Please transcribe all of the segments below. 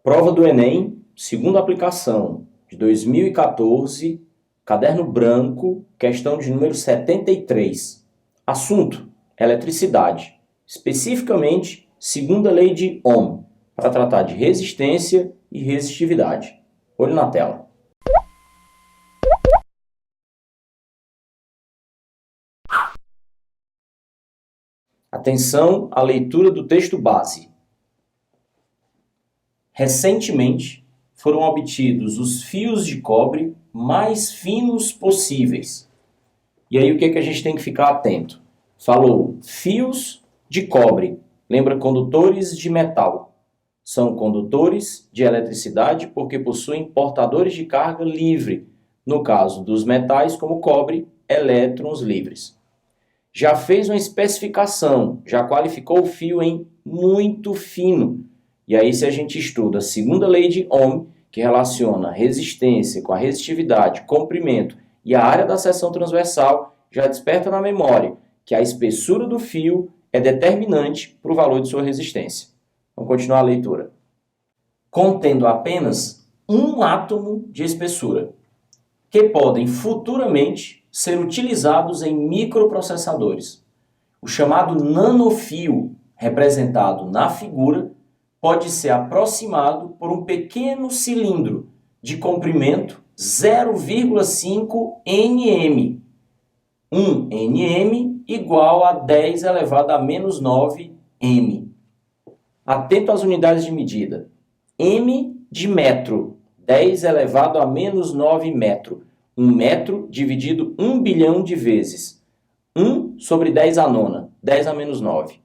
Prova do Enem, segunda aplicação, de 2014, caderno branco, questão de número 73. Assunto: eletricidade. Especificamente, segunda lei de Ohm, para tratar de resistência e resistividade. Olho na tela. Atenção à leitura do texto base. Recentemente, foram obtidos os fios de cobre mais finos possíveis. E aí o que a gente tem que ficar atento? Falou fios de cobre. Lembra condutores de metal. São condutores de eletricidade porque possuem portadores de carga livre. No caso dos metais, como cobre, elétrons livres. Já fez uma especificação, já qualificou o fio em muito fino. E aí, se a gente estuda a segunda lei de Ohm, que relaciona resistência com a resistividade, comprimento e a área da seção transversal, já desperta na memória que a espessura do fio é determinante para o valor de sua resistência. Vamos continuar a leitura. Contendo apenas um átomo de espessura, que podem futuramente ser utilizados em microprocessadores. O chamado nanofio, representado na figura, pode ser aproximado por um pequeno cilindro de comprimento 0,5 nm. 1 nm igual a 10 elevado a menos 9 m. Atento às unidades de medida. M de metro, 10 elevado a menos 9 metro. 1 metro dividido 1 bilhão de vezes. 1 sobre 10 à nona, 10 a menos 9.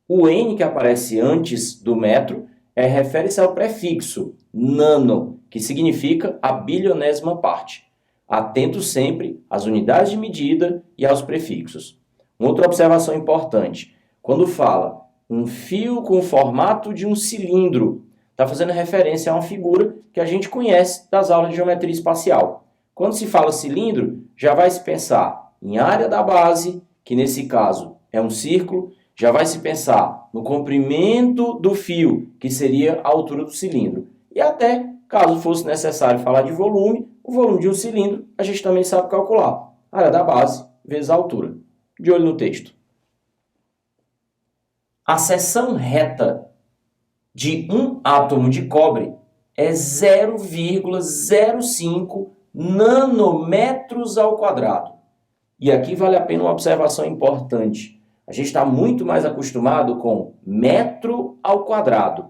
O N que aparece antes do metro refere-se ao prefixo nano, que significa a bilionésima parte. Atento sempre às unidades de medida e aos prefixos. Uma outra observação importante. Quando fala um fio com o formato de um cilindro, está fazendo referência a uma figura que a gente conhece das aulas de geometria espacial. Quando se fala cilindro, já vai se pensar em área da base, que nesse caso é um círculo, já vai se pensar no comprimento do fio, que seria a altura do cilindro. E até, caso fosse necessário falar de volume, o volume de um cilindro a gente também sabe calcular. A área da base vezes a altura. De olho no texto. A seção reta de um átomo de cobre é 0,05 nanômetros ao quadrado. E aqui vale a pena uma observação importante. A gente está muito mais acostumado com metro ao quadrado.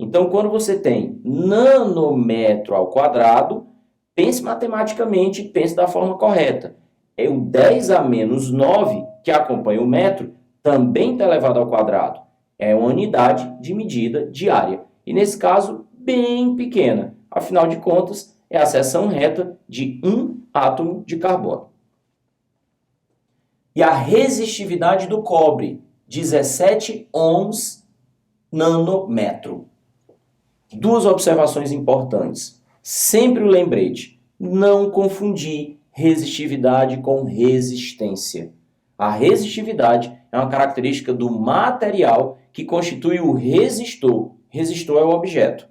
Então, quando você tem nanômetro ao quadrado, pense matematicamente, pense da forma correta. É o 10 a menos 9, que acompanha o metro, também está elevado ao quadrado. É uma unidade de medida diária. E nesse caso, bem pequena. Afinal de contas, é a seção reta de um átomo de carbono. E a resistividade do cobre, 17 ohms nanômetro. Duas observações importantes. Sempre o lembrete, não confundir resistividade com resistência. A resistividade é uma característica do material que constitui o resistor. Resistor é o objeto.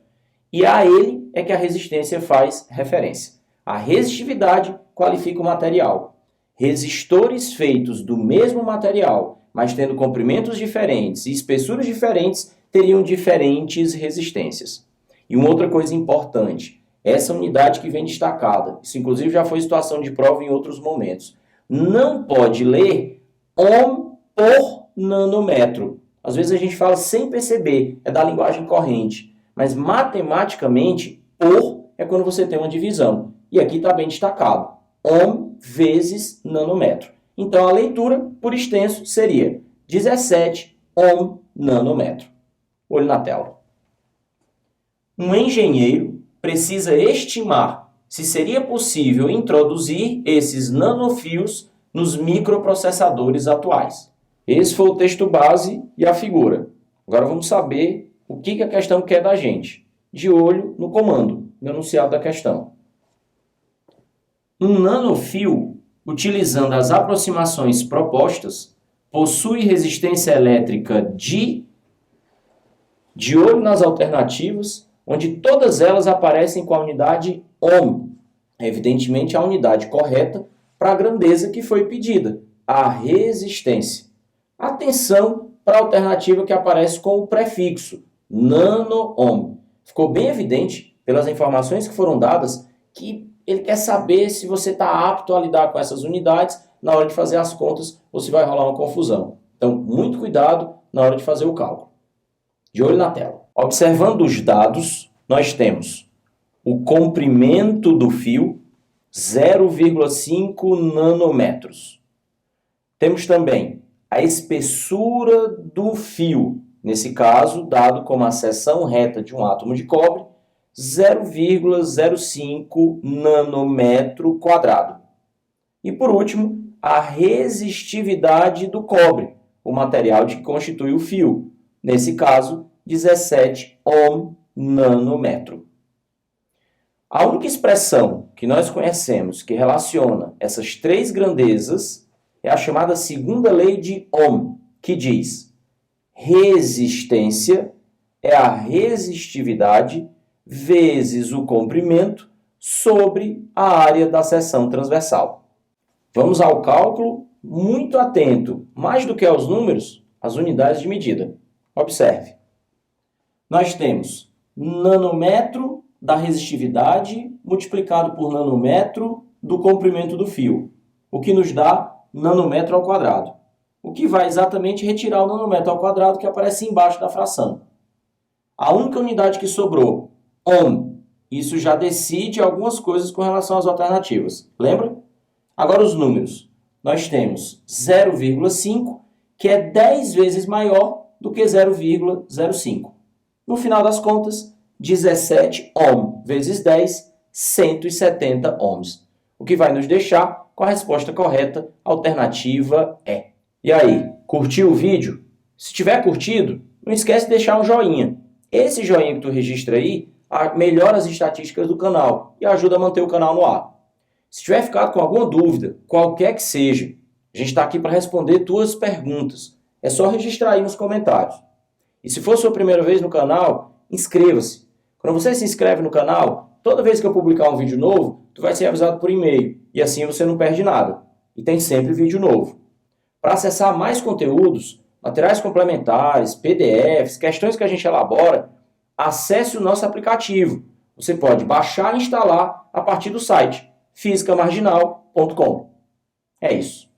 E a ele é que a resistência faz referência. A resistividade qualifica o material. Resistores feitos do mesmo material, mas tendo comprimentos diferentes e espessuras diferentes, teriam diferentes resistências. E uma outra coisa importante, essa unidade que vem destacada, isso inclusive já foi situação de prova em outros momentos, não pode ler ohm por nanômetro. Às vezes a gente fala sem perceber, é da linguagem corrente, mas matematicamente, por é quando você tem uma divisão. E aqui está bem destacado. Ohm vezes nanômetro. Então, a leitura, por extenso, seria 17 ohm nanômetro. Olho na tela. Um engenheiro precisa estimar se seria possível introduzir esses nanofios nos microprocessadores atuais. Esse foi o texto base e a figura. Agora vamos saber o que a questão quer da gente. De olho no comando, no enunciado da questão. Um nanofio, utilizando as aproximações propostas, possui resistência elétrica de olho nas alternativas, onde todas elas aparecem com a unidade ohm. Evidentemente, a unidade correta para a grandeza que foi pedida, a resistência. Atenção para a alternativa que aparece com o prefixo nano-ohm. Ficou bem evidente, pelas informações que foram dadas, que ele quer saber se você está apto a lidar com essas unidades na hora de fazer as contas ou se vai rolar uma confusão. Então, muito cuidado na hora de fazer o cálculo. De olho na tela. Observando os dados, nós temos o comprimento do fio, 0,5 nanômetros. Temos também a espessura do fio, nesse caso, dado como a seção reta de um átomo de cobre, 0,05 nanômetro quadrado. E por último, a resistividade do cobre, o material de que constitui o fio, nesse caso, 17 ohm nanômetro. A única expressão que nós conhecemos que relaciona essas três grandezas é a chamada segunda lei de Ohm, que diz: resistência é a resistividade vezes o comprimento sobre a área da seção transversal. Vamos ao cálculo, muito atento, mais do que aos números, às unidades de medida. Observe. Nós temos nanômetro da resistividade multiplicado por nanômetro do comprimento do fio, o que nos dá nanômetro ao quadrado, o que vai exatamente retirar o nanômetro ao quadrado que aparece embaixo da fração. A única unidade que sobrou, ohm, isso já decide algumas coisas com relação às alternativas. Lembra? Agora os números. Nós temos 0,5, que é 10 vezes maior do que 0,05. No final das contas, 17 ohm vezes 10, 170 ohms. O que vai nos deixar com a resposta correta, alternativa E. E aí, curtiu o vídeo? Se tiver curtido, não esquece de deixar um joinha. Esse joinha que tu registra aí melhora as estatísticas do canal e ajuda a manter o canal no ar. Se tiver ficado com alguma dúvida, qualquer que seja, a gente está aqui para responder tuas perguntas. É só registrar aí nos comentários. E se for sua primeira vez no canal, inscreva-se. Quando você se inscreve no canal, toda vez que eu publicar um vídeo novo, tu vai ser avisado por e-mail. E assim você não perde nada. E tem sempre vídeo novo. Para acessar mais conteúdos, materiais complementares, PDFs, questões que a gente elabora, acesse o nosso aplicativo. Você pode baixar e instalar a partir do site fisicamarginal.com. É isso.